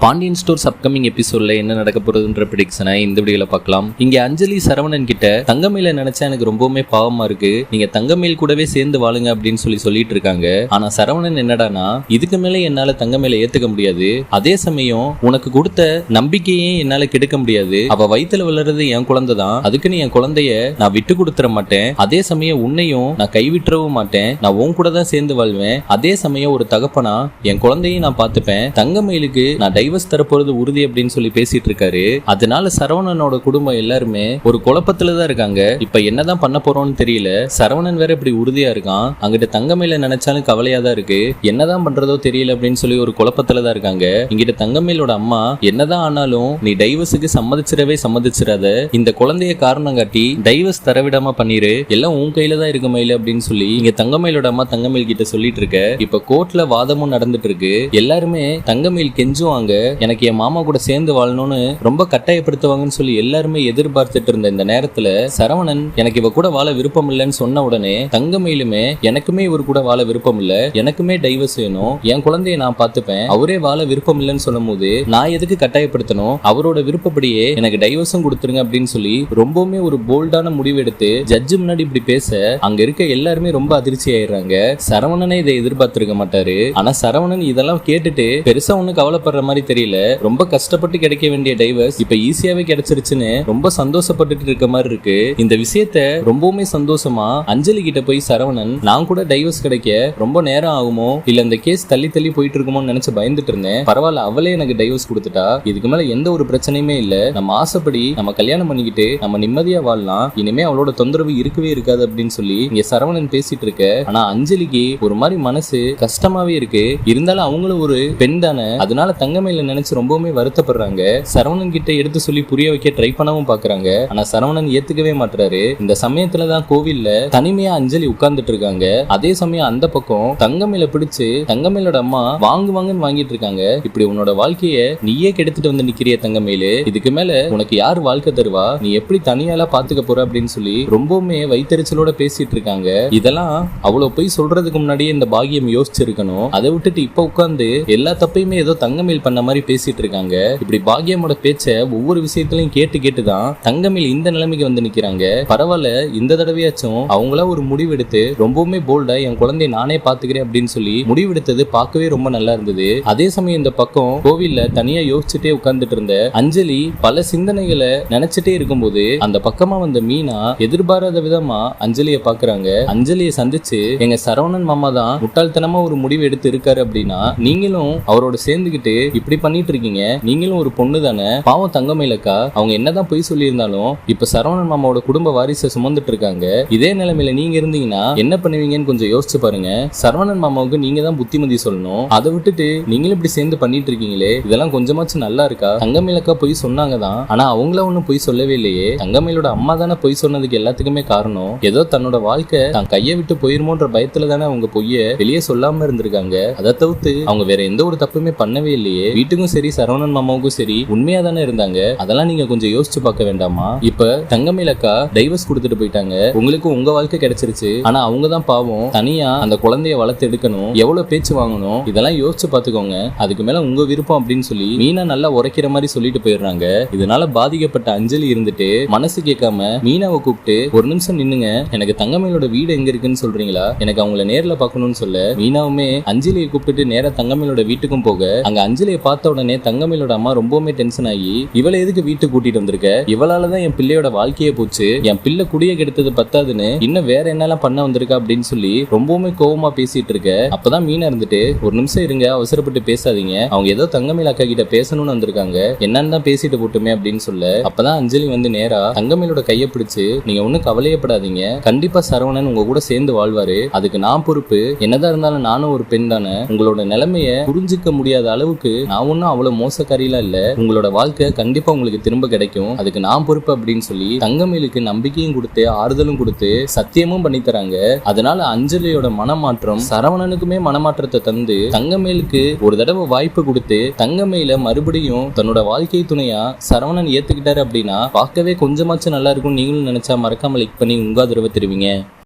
Pandian stores upcoming எபிசோட்ல என்ன நடக்க போறதுன்ற ப்ரெடிக்ஷனை இந்த வீடியோல பார்க்கலாம். இங்க அஞ்சலி சரவணன் கிட்ட தங்கமயில நினைச்சா எனக்கு ரொம்பவுமே பாவமா இருக்கு, நீங்க தங்கமயில் கூடவே சேர்ந்து வாழுங்க அப்படின்னு சொல்லிட்டு இருக்காங்க. ஆனா சரவணன் என்னடானா, இதுக்கு மேல என்னால தங்கமயில ஏத்துக்க முடியாது, அதே சமயம் உனக்கு கொடுத்த நம்பிக்கையே என்னால கெடுக்க முடியாது, அவ வயித்துல வளர்றது என் குழந்தை தான், அதுக்குன்னு என் குழந்தைய நான் விட்டு கொடுத்துட மாட்டேன், அதே சமயம் உன்னையும் நான் கைவிட்டுறவும் மாட்டேன், நான் உன் கூட தான் சேர்ந்து வாழ்வேன், அதே சமயம் ஒரு தகப்பனா என் குழந்தையும் நான் பார்த்துப்பேன், தங்கமயிலுக்கு நான் டைவர்ஸ் தரப்போறது உறுதி அப்படின்னு சொல்லி பேசிட்டு இருக்காரு. அதனால சரவணனோட குடும்பம் எல்லாருமே ஒரு குழப்பத்துல தான் இருக்காங்க. இப்ப என்னதான் பண்ண போறோம்னு தெரியல. சரவணன் வேற இப்படி உறுதியா இருக்கான், அங்கிட்ட தங்கமயில நினைச்சாலும் கவலையா தான் இருக்கு, என்னதான் பண்றதோ தெரியல அப்படின்னு சொல்லி ஒரு குழப்பத்துல தான் இருக்காங்க. இங்கிட்ட தங்கமயிலோட அம்மா என்னதான் ஆனாலும் நீ டைவர்ஸுக்கு சம்மதிச்சிடாத, இந்த குழந்தைய காரணம் காட்டி டைவர்ஸ் தரவிடாம பண்ணிரு, எல்லாம் உன் கையில தான் இருக்கு மயில அப்படின்னு சொல்லி இங்க தங்கமயிலோட அம்மா தங்கமயில் கிட்ட சொல்லிட்டு இருக்க. இப்ப கோர்ட்ல வாதமும் நடந்துட்டு இருக்கு. எல்லாருமே தங்கமயில் கெஞ்சுவாங்க, எனக்கு என் மாமா கூட சேர்ந்து வாழணும்னு ரொம்ப கட்டாயப்படுத்துவாங்கன்னு சொல்லி எல்லாருமே எதிர்பார்த்துட்டு இருந்த இந்த நேரத்துல சரவணன் எனக்கு இவ கூட வாழ விருப்பம் இல்லைன்னு சொன்ன உடனே தங்கமயிலுமே எனக்குமே இவர் கூட வாழ விருப்பம் இல்ல, எனக்குமே டைவர்ஸ் வேணும், என் குழந்தைய நான் பார்த்துப்பேன், அவரே வாழ விருப்பம் இல்லைன்னு சொல்லும் போது நான் எதுக்கு கட்டாயப்படுத்தணும், அவரோட விருப்பப்படியே எனக்கு டைவர்ஸும் கொடுத்துருங்க அப்படின்னு சொல்லி ரொம்பவுமே ஒரு போல்டான முடிவு எடுத்து ஜட்ஜு முன்னாடி இப்படி பேச அங்க இருக்க எல்லாருமே ரொம்ப அதிர்ச்சி ஆயிடுறாங்க. சரவணனே இதை எதிர்பார்த்திருக்க மாட்டாரு. ஆனா சரவணன் இதெல்லாம் கேட்டுட்டு பெருசா ஒண்ணு கவலைப்படுற மாதிரி தெரியல. ரொம்ப கஷ்டப்பட்டு கிடைக்க வேண்டிய டைவர்ஸ் இப்ப ஈஸியாவே கிடைச்சிருச்சுன்னு ரொம்ப சந்தோஷப்பட்டுட்டு இருக்க மாதிரி இருக்கு. இந்த விஷயத்த ரொம்பவுமே சந்தோஷமா அஞ்சலி கிட்ட போய் சரவணன், நான் கூட டைவர்ஸ் கிடைக்க ரொம்ப நேரம் ஆகுமோ இல்ல இந்த கேஸ் தள்ளி தள்ளி போயிட்டு இருக்குமோன்னு நினைச்சு பயந்துட்டு இருந்தேன், பரவாயில்ல அவளே எனக்கு டைவர்ஸ் கொடுத்துட்டா, இதுக்கு மேல எந்த ஒரு பிரச்சனையுமே இல்ல, நம்ம ஆசைப்படி நம்ம கல்யாணம் பண்ணிக்கிட்டு நம்ம நிம்மதியா வாழலாம், இனிமே அவளோட தொந்தரவு இருக்கவே இருக்காது அப்படின்னு சொல்லி இங்க சரவணன் பேசிட்டு இருக்க. ஆனா அஞ்சலிக்கு ஒரு மாதிரி மனசு கஷ்டமாவே இருக்கு. இருந்தாலும் அவங்களும் ஒரு பெண் தானே, அதனால தங்கமயில நினைச்சு ரொம்பவுமே வருத்தப்படுறாங்க. சரவணன் கிட்ட எடுத்து சொல்லி புரிய வைக்க ட்ரை பண்ணவும் பாக்குறாங்க. ஆனா சரவணன் ஏத்துக்கவே மாட்டாரு. இந்த சமயத்துலதான் கோவில்ல தனிமையா அஞ்சலி உட்கார்ந்துட்டு இருக்காங்க. அதே சமயம் அந்த பக்கம் தங்கமயில பிடிச்சு தங்கமயிலோட அம்மா வாங்குவாங்கன்னு வாங்கிட்டு இருக்காங்க. இப்படி உன்னோட வாழ்க்கைய நீயே கெடுத்துட்டு வந்து நிக்கிறிய தங்கமயிலு, இதுக்கு மேல உனக்கு யார் வாழ்க்கை தருவா, நீ எப்படி தனியால பாத்துக்க போற அப்படின்னு சொல்லி ரொம்பவுமே வைத்தறிச்சலோட பேசிட்டு இருக்காங்க. இதெல்லாம் அவ்வளவு போய் சொல்றதுக்கு முன்னாடியே இந்த பாகியம் யோசிச்சிருக்கணும். அதை விட்டுட்டு இப்ப உட்கார்ந்து எல்லா தப்பையுமே ஏதோ தங்கமயில் பண்ண மாதிரி பேசிட்டு இருக்காங்க. இப்படி பாகியமோட பேச்ச ஒவ்வொரு விஷயத்திலையும் கேட்டுதான் தங்கமயில் இந்த நிலைமைக்கு வந்து நிக்கிறாங்க. பரவாயில்ல, இந்த தடவையாச்சும் அவங்களா ஒரு முடிவெடுத்து ரொம்பவுமே போல்டா என் குழந்தைய நானே பாத்துக்கிறேன் அப்படின்னு சொல்லி முடிவெடுத்தது பார்க்கவே ரொம்ப நல்லா இருந்தது. அதே சமயம் இந்த பக்கம் கோவில்ல தனியா யோசிச்சுட்டே உட்கார்ந்துட்டு இருந்த அஞ்சலி பல சிந்தனைகளை நினைச்சிட்டே இருக்கும்போது அந்த பக்கமா வந்த மீனா எதிர்பாராத விதமா அஞ்சலிய பாக்குறாங்க. அஞ்சலியை சந்திச்சு, எங்க சரவணன் மாமா தான் முட்டாள்தனமா ஒரு முடிவு எடுத்து இருக்காரு அப்படின்னா நீங்களும் அவரோட சேர்ந்துகிட்டு இப்படி பண்ணிட்டு இருக்கீங்க, நீங்களும் ஒரு பொண்ணு தானே, பாவம் தங்கமயிலக்கா அவங்க என்னதான் பொய் சொல்லி இருந்தாலும் இப்ப சரவணன் மாமாவோட குடும்ப வாரிசை சுமந்துட்டு இருக்காங்க, இதே நிலைமையில நீங்க இருந்தீங்கன்னா என்ன பண்ணுவீங்கன்னு கொஞ்சம் யோசிச்சு பாருங்க. சரவணன் மாமாவுக்கு நீங்க தான் புத்திமதி சொல்லணும், அதை விட்டுட்டு நீங்களும் இப்படி சேர்ந்து பண்ணிட்டு இருக்கீங்களே, இதெல்லாம் கொஞ்சமாச்சும் நல்லா இருக்கா? தங்கமயிலக்கா பொய் சொன்னாங்க தான், ஆனா அவங்கள ஒண்ணும் பொய் சொல்லவே இல்லையே, தங்கமயிலோட அம்மா தானே பொய் சொன்னதுக்கு எல்லாத்துக்குமே காரணம், ஏதோ தன்னோட வாழ்க்கை தான் கையை விட்டு போயிருமோன்ற பயத்துல தானே அவங்க பொய்ய வெளியே சொல்லாம இருந்திருக்காங்க, அதை தவிர்த்து அவங்க வேற எந்த ஒரு தப்புமே பண்ணவே இல்லையே, வீட்டுக்கும் சரி சரவணன் மாமாவுக்கும் சரி உண்மையா தானே இருந்தாங்க, அதெல்லாம் நீங்க கொஞ்சம் யோசிச்சு பார்க்க வேண்டாமா? இப்ப தங்கமயிலக்கா டைவர்ஸ் கொடுத்துட்டு போயிட்டாங்க, உங்களுக்கு உங்க வாழ்க்கை கிடைச்சிருச்சு, ஆனா அவங்க தான் பாவம் தனியா அந்த குழந்தைய வளர்த்து எடுக்கணும், எவ்வளவு பேச்சு வாங்கணும், இதெல்லாம் யோசிச்சு பாத்துக்கோங்க, அதுக்கு மேல உங்க விருப்பம் அப்படின்னு சொல்லி மீனா நல்லா உரைக்கிற மாதிரி சொல்லிட்டு போயிடுறாங்க. இதனால பாதிக்கப்பட்ட அஞ்சலி இருந்துட்டு மனசு கேட்காம மீனாவை கூப்பிட்டு, ஒரு நிமிஷம் நின்னுங்க, எனக்கு தங்கமயிலோட வீடு எங்க இருக்குன்னு சொல்றீங்களா, எனக்கு அவங்கள நேர்ல பாக்கணும்னு சொல்ல மீனாவுமே அஞ்சலியை கூப்பிட்டு நேரா தங்கமயிலோட வீட்டுக்கும் போக அங்க அஞ்சலியை பார்த்த உடனே தங்கமயிலோட அம்மா ரொம்பவுமே டென்ஷன் ஆகி, இவளை எதுக்கு வீட்டுக்கு கூட்டிட்டு வந்திருக்க, இவளாலதான் என் பிள்ளையோட வாழ்க்கையே போச்சு, என் பிள்ளை குடிய கெடுத்தது பத்தாதுன்னு இன்னும் வேற என்னெல்லாம் பண்ண வந்திருக்கா அப்படின்னு சொல்லி ரொம்பவுமே கோவமா பேசிட்டு இருக்க. அப்பதான் மீனா இருந்துட்டு, ஒரு நிமிஷம் இருங்க, அவசரப்பட்டு பேசாதீங்க, அவங்க ஏதோ தங்கமயில் அக்கா கிட்ட பேசணும்னு வந்திருக்காங்க, என்னன்னு தான் பேசிட்டு போட்டுமே அப்படின்னு சொல்ல. அப்பதான் அஞ்சலி வந்து நேரா தங்கமயிலோட கையை பிடிச்சு, நீங்க ஒன்னும் கவலையப்படாதீங்க, கண்டிப்பா சரவணன் உங்க கூட சேர்ந்து வாழ்வாரு, அதுக்கு நான் பொறுப்பு, என்னதான் இருந்தாலும் நானும் ஒரு பெண் தானே, உங்களோட நிலைமைய புரிஞ்சுக்க முடியாத அளவுக்கு நான் ஒன்னும் அவ்வளவு மோசக்காரிலாம் இல்ல, உங்களோட வாழ்க்கை கண்டிப்பா உங்களுக்கு திரும்ப கிடைக்கும், அதுக்கு நான் பொறுப்பு அப்படின்னு சொல்லி தங்கமயிலுக்கு நம்பிக்கையும் கொடுத்து ஆறுதலும் கொடுத்து சத்தியமும் பண்ணி தராங்க. அதனால அஞ்சலியோட மனமாற்றம் சரவணனுக்குமே மனமாற்றத்தை தந்து தங்கமயிலுக்கு ஒரு தடவை வாய்ப்பு கொடுத்து தங்கமயில மறுபடியும் தன்னோட வாழ்க்கை துணையா சரவணன் ஏத்துக்கிட்டாரு அப்படின்னா பார்க்கவே கொஞ்சமாச்சும் நல்லா இருக்கும். நீங்களும் நினைச்சா மறக்காம லைக் பண்ணி உங்க ஆதரவை தெரிவிங்க.